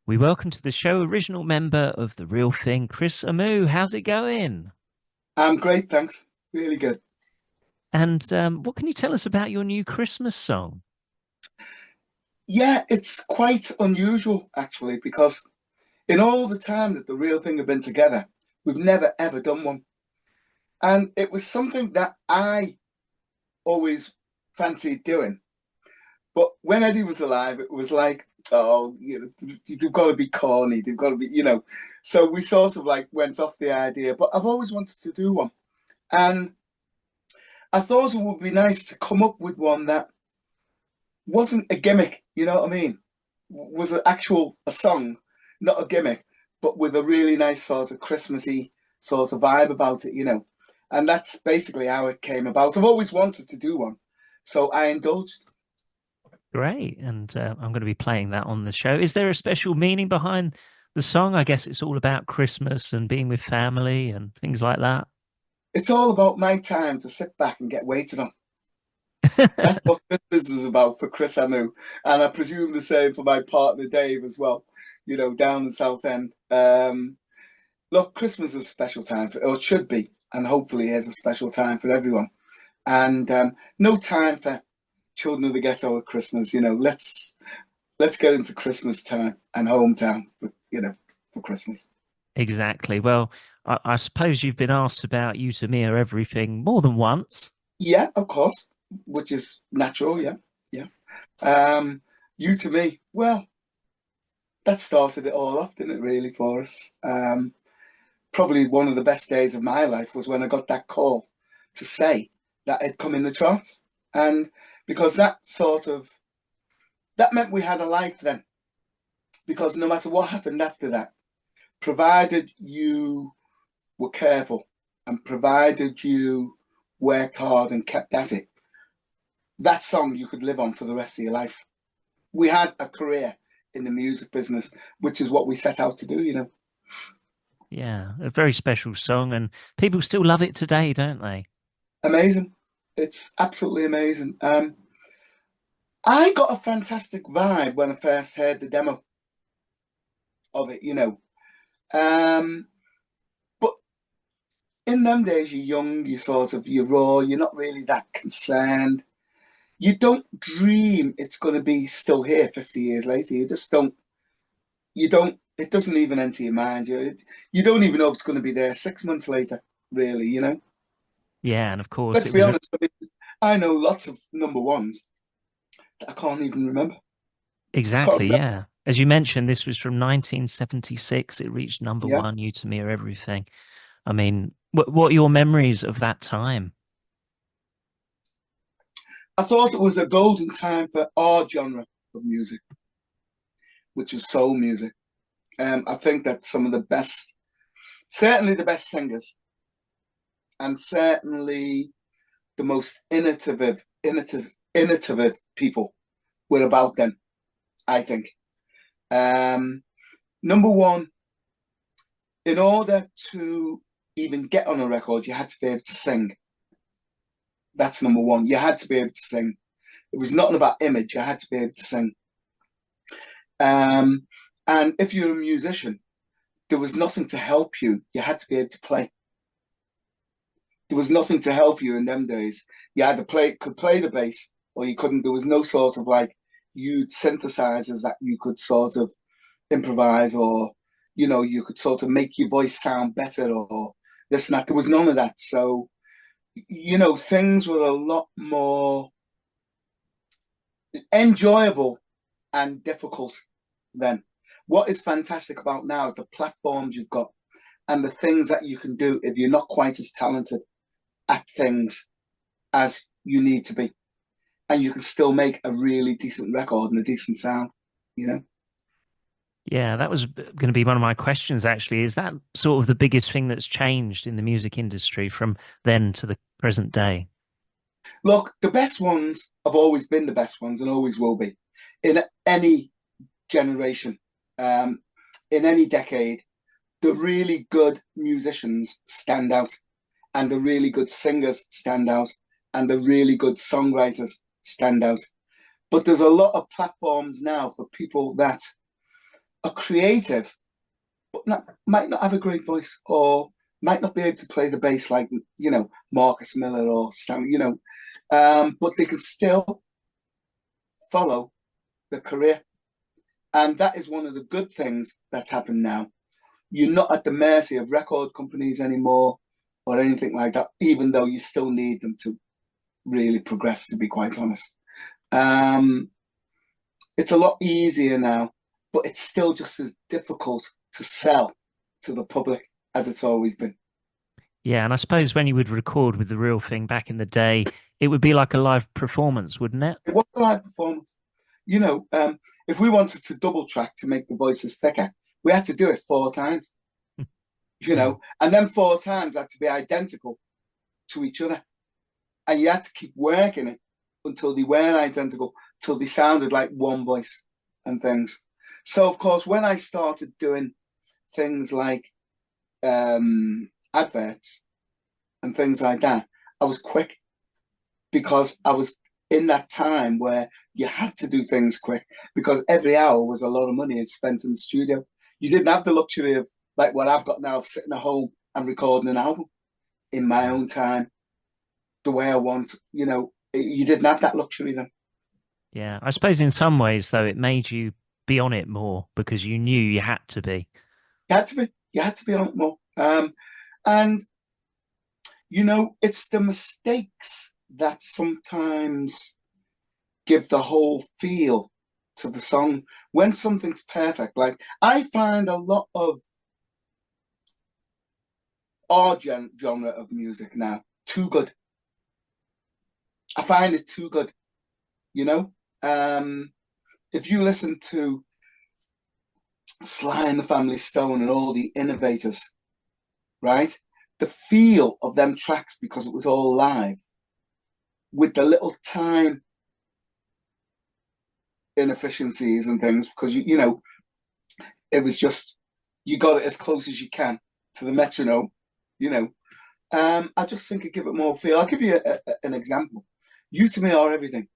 We welcome to the show original member of The Real Thing, Chris Amoo. How's it going? I'm great, thanks. Really good. And what can you tell us about your new Christmas song? Yeah, it's quite unusual actually, because in all the time that the real thing have been together, we've never ever done one. And it was something that I always fancied doing. But when Eddie was alive, it was like, oh, they've got to be corny, they've got to be. So we sort of like went off the idea. But I've always wanted to do one. And I thought it would be nice to come up with one that wasn't a gimmick, you know what I mean? Was an actual a song, not a gimmick, but with a really nice sort of Christmassy sort of vibe about it. And that's basically how it came about. I've always wanted to do one, so I indulged. Great. And I'm going to be playing that on the show. Is there a special meaning behind the song? I guess it's all about Christmas and being with family and things like that. It's all about my time to sit back and get waited on. That's what Christmas is about for Chris Amu, and I presume the same for my partner Dave as well. Down in South End. Look, Christmas is a special time for, or it should be, and hopefully is a special time for everyone. And no time for children of the ghetto at Christmas. Let's get into Christmas time and hometown for Christmas. Exactly. Well, I suppose you've been asked about You to Me or Everything more than once. Yeah, of course, which is natural. Yeah, yeah. Um, you to me, well, that started it all off, didn't it? Really, for us. Probably one of the best days of my life was when I got that call to say that it'd come in the charts, and because that meant we had a life then. Because no matter what happened after that, provided you were careful and provided you worked hard and kept at it, that song you could live on for the rest of your life. We had a career in the music business, which is what we set out to do. Yeah, a very special song, and people still love it today, don't they? Amazing. It's absolutely amazing. I got a fantastic vibe when I first heard the demo of it. Um, but in them days, you're young, you're raw, you're not really that concerned. You don't dream it's going to be still here 50 years later. You just don't, it doesn't even enter your mind. You don't even know if it's going to be there 6 months later, really. Yeah, and of course Let's it be was a honest, I mean, I know lots of number ones that I can't even remember. Can't exactly, remember. yeah. As you mentioned, this was from 1976. It reached number Yeah. one, You to Me or Everything. I mean, what are your memories of that time? I thought it was a golden time for our genre of music, which was soul music. I think that some of the best, certainly the best singers, and certainly the most innovative people were about then, I think. Um, Number one, in order to even get on a record, you had to be able to sing. That's number one. You had to be able to sing. It was not about image. You had to be able to sing. Um, and if you're a musician, there was nothing to help you. You had to be able to play. There was nothing to help you in them days. You either could play the bass or you couldn't. There was no sort of like huge synthesizers that you could sort of improvise, or you could sort of make your voice sound better, or this and that. There was none of that. So things were a lot more enjoyable and difficult then. What is fantastic about now is the platforms you've got and the things that you can do if you're not quite as talented at things as you need to be. And you can still make a really decent record and a decent sound, you know? Yeah, that was going to be one of my questions, actually. Is that sort of the biggest thing that's changed in the music industry from then to the present day? Look, the best ones have always been the best ones and always will be in any generation, um, in any decade. The really good musicians stand out, and the really good singers stand out, and the really good songwriters stand out. But there's a lot of platforms now for people that are creative, but might not have a great voice or might not be able to play the bass like, Marcus Miller or Stan, but they can still follow the career. And that is one of the good things that's happened now. You're not at the mercy of record companies anymore or anything like that, even though you still need them to really progress, to be quite honest. Um, it's a lot easier now, but it's still just as difficult to sell to the public as it's always been. Yeah, and I suppose when you would record with the real thing back in the day, it would be like a live performance, wouldn't it? It was a live performance. You know, if we wanted to double track to make the voices thicker, we had to do it 4 times, Mm. and then 4 times had to be identical to each other. And you had to keep working it until they weren't identical, till they sounded like one voice and things. So, of course, when I started doing things like adverts and things like that, I was quick because I was in that time where you had to do things quick because every hour was a lot of money spent in the studio. You didn't have the luxury of like what I've got now of sitting at home and recording an album in my Yeah. own time the way I want. You didn't have that luxury then. Yeah. I suppose in some ways, though, it made you be on it more because you knew you had to be. You had to be. You had to be on it more. And it's the mistakes that sometimes give the whole feel to the song. When something's perfect, like I find a lot of our genre of music now too good. I find it too good. You know, um, if you listen to Sly and the Family Stone and all the innovators, right? The feel of them tracks because it was all live with the little time inefficiencies and things because it was just you got it as close as you can to the metronome. You know, I just think it give it more feel. I'll give you an example. You to me are everything.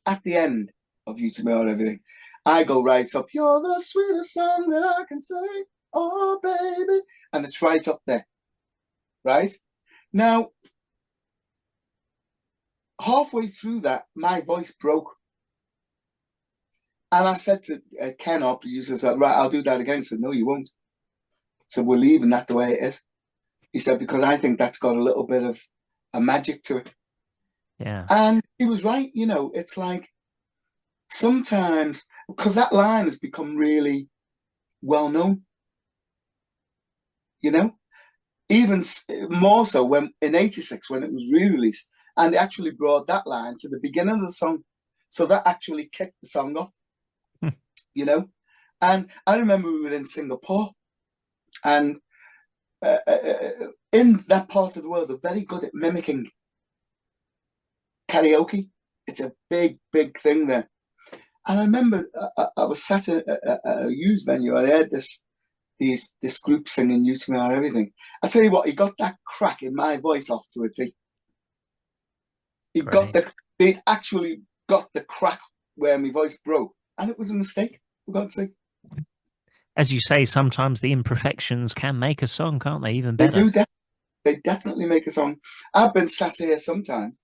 At the end of You to me are everything, I go right up. You're the sweetest song that I can say. Oh baby, and it's right up there. Right now, halfway through that, my voice broke. And I said to Ken, our producer, said, right, I'll do that again. He said, no, you won't. So we're leaving that the way it is. He said, because I think that's got a little bit of a magic to it. Yeah. And he was right. It's like sometimes, because that line has become really well known, you know, even more so when in 86, when it was re-released, and they actually brought that line to the beginning of the song. So that actually kicked the song off, you know. And I remember we were in Singapore, and in that part of the world, they're very good at mimicking karaoke. It's a big, big thing there. And I remember I was sat at a youth venue and I heard this group singing "You to Me Are Everything." I tell you what, he got that crack in my voice off to a T. He got Great. they actually got the crack where my voice broke, and it was a mistake. For God's sake, As you say, sometimes the imperfections can make a song, can't they? Even they better. do. They definitely make a song. I've been sat here sometimes,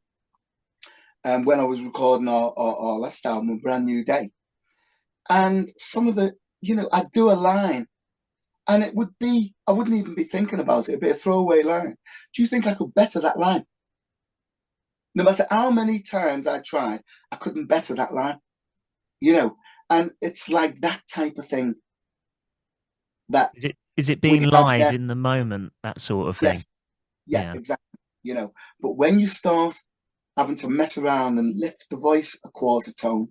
when I was recording our last album, A Brand New Day, and some of the, I'd do a line, and I wouldn't even be thinking about it. It'd be a throwaway line. Do you think I could better that line? No matter how many times I tried, I couldn't better that line. You know, and it's like that type of thing that Is it we being have live there. in the moment, that sort of thing? Yes, yeah, Yeah. exactly. But when you start having to mess around and lift the voice a quarter tone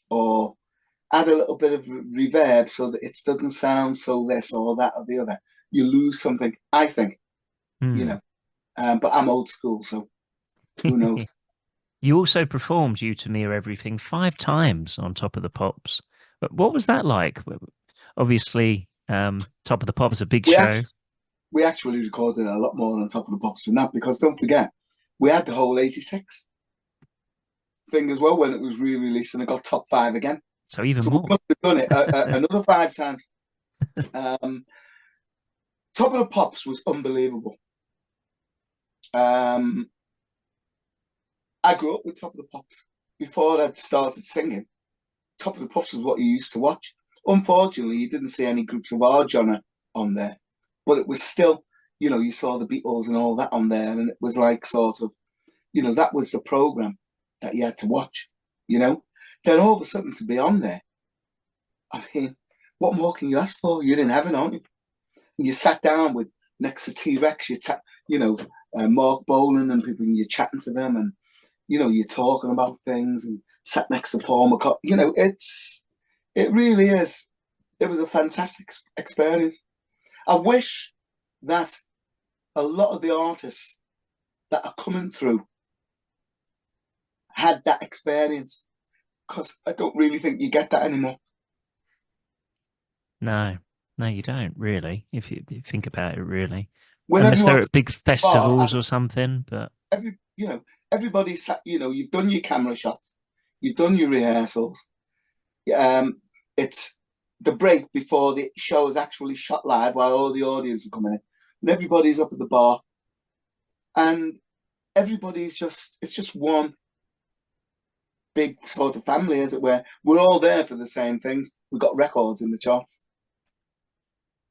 or add a little bit of reverb so that it doesn't sound so this or that or the other, you lose something, I think, you Hmm. know. But I'm old school, so who knows? You also performed You to Me Are Everything 5 times on Top of the Pops. But what was that like? Obviously, Top of the Pops is a big We show. actually we actually recorded a lot more on Top of the Pops than that because don't forget, we had the whole 86 thing as well when it was re-released and it got top 5 again. So even So we more. must have done it another 5 times. Um, Top of the Pops was unbelievable. Um, I grew up with Top of the Pops. Before I'd started singing, Top of the Pops was what you used to watch. Unfortunately, you didn't see any groups of our genre on there, but it was still, you saw the Beatles and all that on there, and it was like sort of, that was the program that you had to watch. You know, then all of a sudden to be on there, I mean, what more can you ask for? You're in heaven, aren't you? And you sat down with next to T Rex, you know, Mark Bolan and people, and you're chatting to them, and you're talking about things, and sat next to Paul McCartney. It really is. It was a fantastic experience. I wish that a lot of the artists that are coming through had that experience, because I don't really think you get that anymore. No, no, you don't really, if you think about it, really. When Unless they're everyone's at big bar festivals and or something, but everybody's sat, you've done your camera shots, you've done your rehearsals. Um, it's the break before the show is actually shot live while all the audience are coming in, and everybody's up at the bar, and it's just one big sort of family, as it were. We're all there for the same things. We've got records in the charts,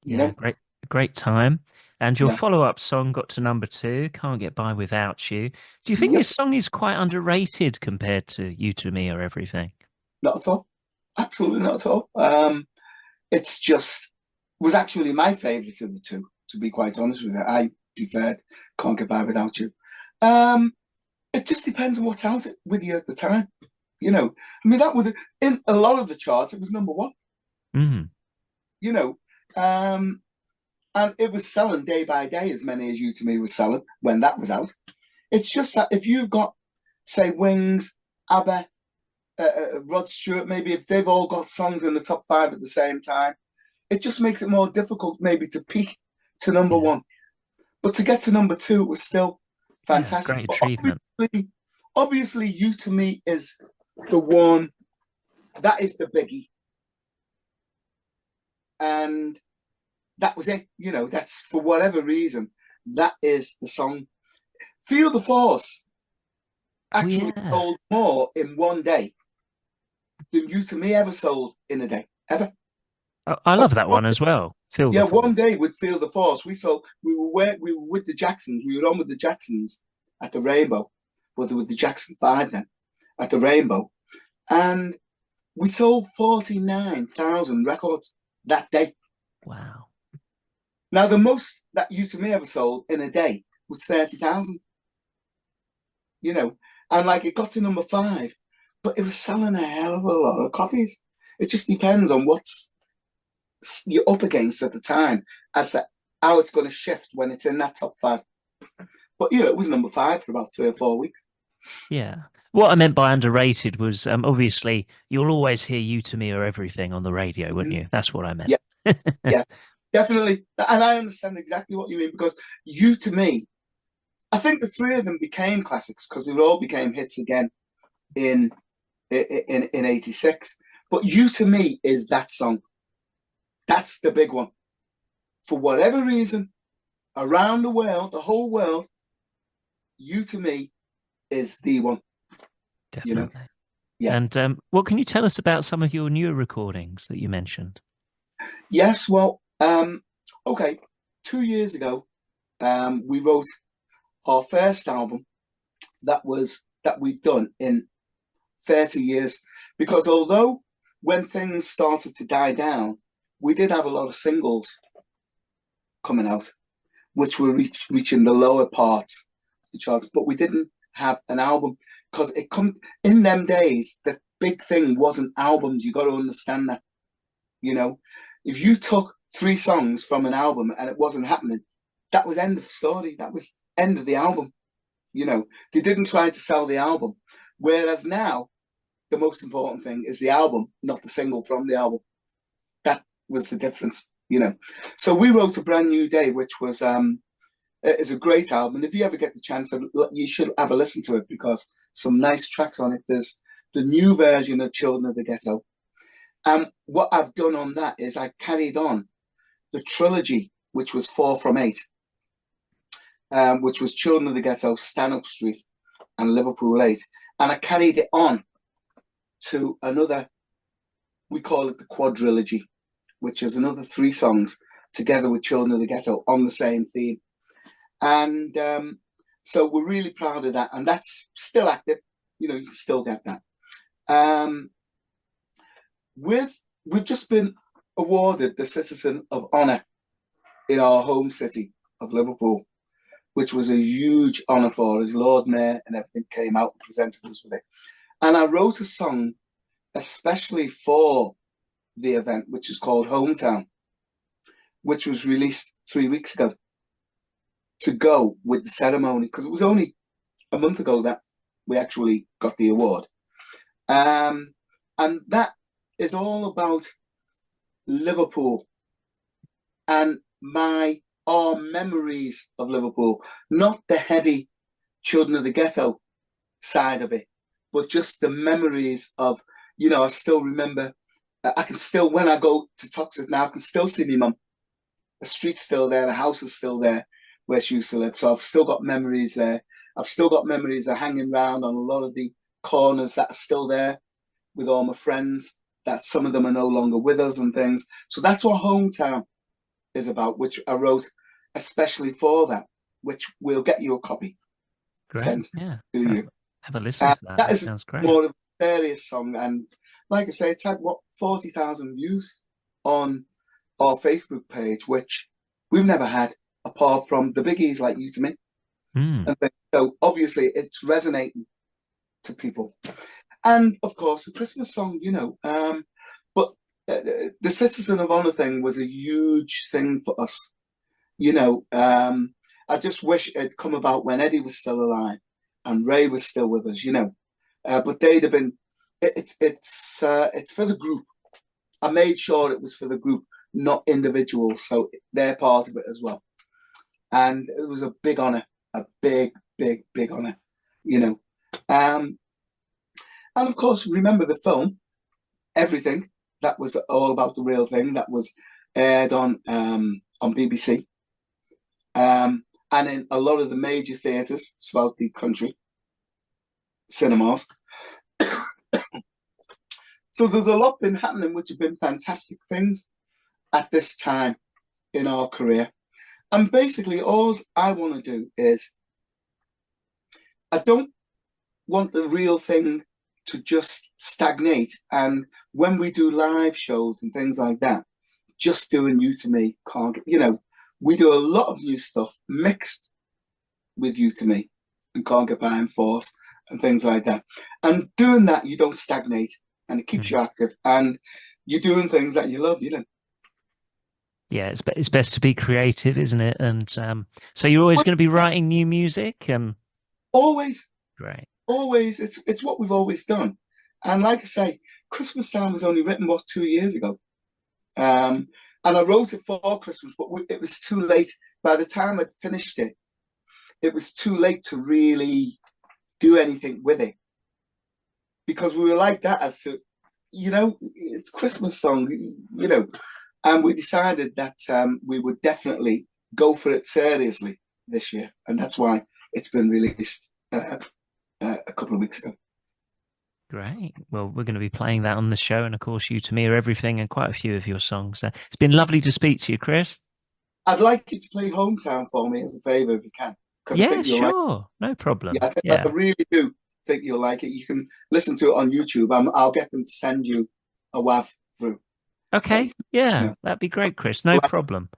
you yeah, know? great time. And your Yeah. follow-up song got to number two, Can't Get By Without You. Do you think Yep. this song is quite underrated compared to You to Me or Everything? Not at all. Absolutely not at all. It's just was actually my favourite of the two, to be quite honest with you. I preferred Can't Get By Without You. Um, it just depends on what's out with you at the time. I mean, that would in a lot of the charts, it was number one. Mm. You know, um, and it was selling day by day as many as You to Me was selling when that was out. It's just that if you've got, say, Wings, ABBA, Rod Stewart, maybe if they've all got songs in the top five at the same time, it just makes it more difficult maybe to peak to number Yeah, one. But to get to number two was still yeah, fantastic. great But achievement. obviously, You to Me is the one that is the biggie, and that was it. That's for whatever reason that is the song. Feel the Force Oh actually yeah. sold more in one day than You to Me ever sold in a day ever. I love that one as well. Feel the Yeah, one Force. day with Feel the Force, we were with the Jacksons. We were on with the Jacksons at the Rainbow, with the Jackson Five then at the Rainbow, and we sold 49,000 records that day. Wow. Now the most that You to Me ever sold in a day was 30,000. You know, and like it got to number five, but it was selling a hell of a lot of copies. It just depends on what's you're up against at the time as to how it's going to shift when it's in that top five. But it was number five for about 3 or 4 weeks. Yeah. What I meant by underrated was obviously you'll always hear You to Me or Everything on the radio, wouldn't Mhm. you? That's what I meant. Yeah, yeah, definitely. And I understand exactly what you mean, because You to Me, I think the three of them became classics because they all became hits again in in '86. But You to Me is that song. That's the big one. For whatever reason, around the world, the whole world, You to Me is the one. You know, Definitely. yeah. And what can you tell us about some of your newer recordings that you mentioned? Yes, well, okay. 2 years ago, we wrote our first album that we've done in 30 years. Because although when things started to die down, we did have a lot of singles coming out, which were reaching the lower parts of the charts, but we didn't have an album because it come in them days. The big thing wasn't albums. You got to understand that. You know, if you took three songs from an album and it wasn't happening, that was end of the story. That was end of the album. They didn't try to sell the album. Whereas now, the most important thing is the album, not the single from the album. That was the difference. So we wrote A Brand New Day, which was is a great album. And if you ever get the chance, you should have a listen to it because some nice tracks on it. There's the new version of Children of the Ghetto. And what I've done on that is I carried on the trilogy, which was 4 from 8, which was Children of the Ghetto, Stanhope Street, and Liverpool 8. And I carried it on to another, we call it the quadrilogy, which is another 3 songs together with Children of the Ghetto on the same theme. And so we're really proud of that. And that's still active. You can still get that. Um, we've just been awarded the Citizen of Honour in our home city of Liverpool, which was a huge honour for us. Lord Mayor and everything came out and presented us with it. And I wrote a song especially for the event, which is called Hometown, which was released 3 weeks ago to go with the ceremony, because it was only a month ago that we actually got the award. And that is all about Liverpool and our memories of Liverpool, not the heavy Children of the Ghetto side of it, but just the memories of, I still remember, I can still, when I go to Toxteth now, I can still see my mum. The street's still there, the house is still there where she used to live. So I've still got memories there. I've still got memories of hanging around on a lot of the corners that are still there with all my friends, that some of them are no longer with us and things. So that's what Hometown is about, which I wrote especially for that, which we'll get you a copy Great. sent Yeah. to you. Have a listen to that. That That is sounds great. more of a serious song. And like I say, it's had, 40,000 views on our Facebook page, which we've never had apart from the biggies like You to Me. Mm, And so obviously it's resonating to people. And of course, a Christmas song, but the Citizen of Honor thing was a huge thing for us. I just wish it had come about when Eddie was still alive and Ray was still with us, but they'd have been. It's for the group. I made sure it was for the group, not individuals, so they're part of it as well. And it was a big honor, a big, big, big honor, you know. Um, and of course, remember the film, Everything. That was all about the real thing. That was aired on BBC, and in a lot of the major theatres throughout the country, cinemas. So there's a lot been happening, which have been fantastic things at this time in our career. And basically, all I want to do is, I don't want the real thing to just stagnate. And when we do live shows and things like that, just doing You to Me can't get, we do a lot of new stuff mixed with You to Me and Can't Get By and Force and things like that. And doing that, you don't stagnate and it keeps mm. you active and you're doing things that you love, Yeah, it's best to be creative, isn't it? And so you're always Well, going to be writing new music. always, Great. always, it's what we've always done. And like I say, Christmas Time was only written, 2 years ago. Um, and I wrote it for Christmas, but it was too late. By the time I'd finished it, it was too late to really do anything with it because we were like that as to, it's Christmas song, and we decided that we would definitely go for it seriously this year, and that's why it's been released a couple of weeks ago. Great. Well, we're going to be playing that on the show, and of course, You to Me Are Everything, and quite a few of your songs. It's been lovely to speak to you, Chris. I'd like you to play Hometown for me as a favour if you can, because I Yeah, think you'll like it. sure. No Yeah, problem. I Yeah. really do think you'll like it. You can listen to it on YouTube. I'll get them to send you a WAV through. That Okay. you Yeah, know, that'd be great, Chris. No like problem.